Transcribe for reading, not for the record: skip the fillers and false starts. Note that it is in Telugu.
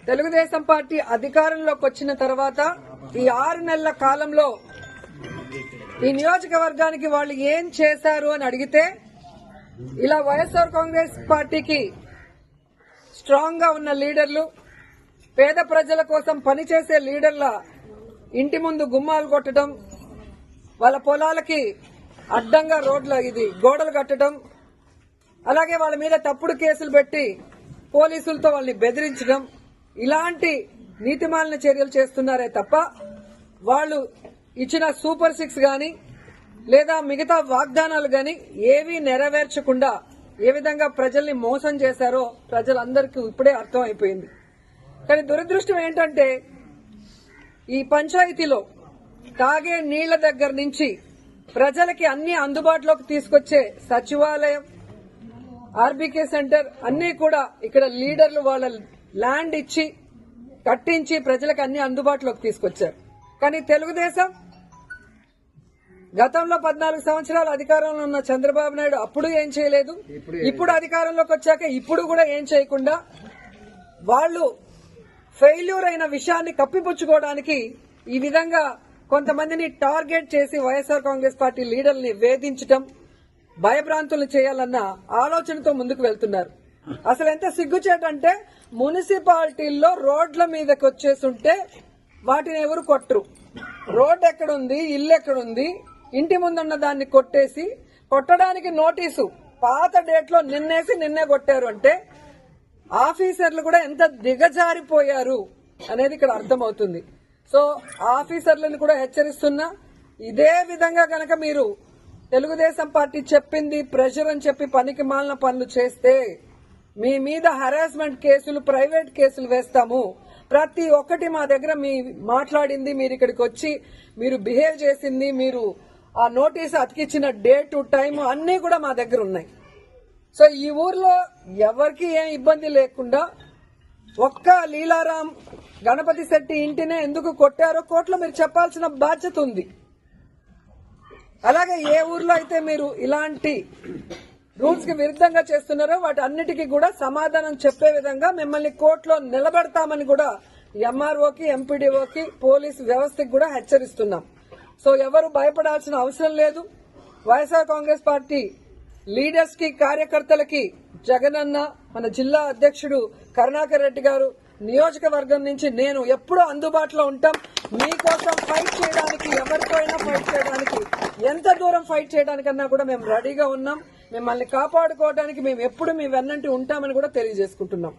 తెలుగుదేశం పార్టీ అధికారంలోకి వచ్చిన తర్వాత ఈ 6 నెలల కాలంలో ఈ నియోజకవర్గానికి వాళ్ళు ఏం చేశారు అని అడిగితే ఇలా వైఎస్ఆర్ కాంగ్రెస్ పార్టీకి స్ట్రాంగ్ గా ఉన్న లీడర్లు, పేద ప్రజల కోసం పనిచేసే లీడర్ల ఇంటి ముందు గుమ్మాలు కొట్టడం, వాళ్ళ పొలాలకి అడ్డంగా గోడలు కట్టడం, అలాగే వాళ్ళ మీద తప్పుడు కేసులు పెట్టి పోలీసులతో వాళ్ళని బెదిరించడం, ఇలాంటి నీతిమాలిన చర్యలు చేస్తున్నారే తప్ప వాళ్ళు ఇచ్చిన సూపర్ 6 గాని లేదా మిగతా వాగ్దానాలు గాని ఏవీ నెరవేర్చకుండా ఏ విధంగా ప్రజల్ని మోసం చేశారో ప్రజలందరికీ ఇప్పుడే అర్థం అయిపోయింది. కానీ దురదృష్టం ఏంటంటే ఈ పంచాయతీలో తాగే నీళ్ల దగ్గర నుంచి ప్రజలకి అన్ని అందుబాటులోకి తీసుకొచ్చే సచివాలయం, ఆర్బీకే సెంటర్ అన్ని కూడా ఇక్కడ లీడర్లు వాళ్ళ ల్యాండ్ ఇచ్చి కట్టించి ప్రజలకు అన్ని అందుబాటులోకి తీసుకొచ్చారు. కానీ తెలుగుదేశం గతంలో 14 సంవత్సరాలు అధికారంలో ఉన్న చంద్రబాబు నాయుడు అప్పుడు ఏం చేయలేదు, ఇప్పుడు అధికారంలోకి వచ్చాక ఇప్పుడు కూడా ఏం చేయకుండా వాళ్ళు ఫెయిల్యూర్ అయిన విషయాన్ని కప్పిపుచ్చుకోవడానికి ఈ విధంగా కొంతమందిని టార్గెట్ చేసి వైఎస్ఆర్ కాంగ్రెస్ పార్టీ లీడర్ని వేధించడం, భయభ్రాంతులు చేయాలన్న ఆలోచనతో ముందుకు వెళ్తున్నారు. అసలు ఎంత సిగ్గుచేటంటే మున్సిపాలిటీల్లో రోడ్ల మీదకి వచ్చేస్తుంటే వాటిని ఎవరు కొట్టరు. రోడ్ ఎక్కడుంది, ఇల్లు ఎక్కడుంది, ఇంటి ముందున్న దాన్ని కొట్టడానికి నోటీసు పాత డేట్ లో నిన్నే కొట్టారు అంటే ఆఫీసర్లు కూడా ఎంత దిగజారిపోయారు అనేది ఇక్కడ అర్థమవుతుంది. సో ఆఫీసర్లను కూడా హెచ్చరిస్తున్నా, ఇదే విధంగా గనక మీరు తెలుగుదేశం పార్టీ చెప్పింది ప్రెషర్ అని చెప్పి పనికి మాలిన పనులు చేస్తే మీ మీద హరాస్మెంట్ కేసులు, ప్రైవేట్ కేసులు వేస్తాము. ప్రతి ఒక్కటి మా దగ్గర మీ మాట్లాడింది, మీరు ఇక్కడికి వచ్చి మీరు బిహేవ్ చేసింది, మీరు ఆ నోటీసు అతికిచ్చిన డేటు, టైం అన్నీ కూడా మా దగ్గర ఉన్నాయి. సో ఈ ఊర్లో ఎవరికి ఏం ఇబ్బంది లేకుండా ఒక్క లీలారాం గణపతి శెట్టి ఇంటినే ఎందుకు కొట్టారో కోర్టులో మీరు చెప్పాల్సిన బాధ్యత ఉంది. అలాగే ఏ ఊర్లో అయితే మీరు ఇలాంటి రూల్స్ కి విరుద్ధంగా చేస్తున్నారో వాటి అన్నిటికీ కూడా సమాధానం చెప్పే విధంగా మిమ్మల్ని కోర్టులో నిలబెడతామని కూడా ఎంఆర్ఓకి, ఎంపీడీఓకి, పోలీసు వ్యవస్థకి కూడా హెచ్చరిస్తున్నాం. సో ఎవరు భయపడాల్సిన అవసరం లేదు. వైఎస్ఆర్ కాంగ్రెస్ పార్టీ లీడర్స్ కి, కార్యకర్తలకి జగనన్న, మన జిల్లా అధ్యక్షుడు కరుణాకర్ రెడ్డి గారు, నియోజకవర్గం నుంచి నేను ఎప్పుడూ అందుబాటులో ఉంటాం. మీకోసం ఫైట్ చేయడానికి, ఎవరితో అయినా ఫైట్ చేయడానికి, ఎంత దూరం ఫైట్ చేయడానికన్నా కూడా మేము రెడీగా ఉన్నాం. మిమ్మల్ని కాపాడుకోవడానికి మేము ఎప్పుడు మీ వెన్నంటి ఉంటామని కూడా తెలియజేసుకుంటున్నాం.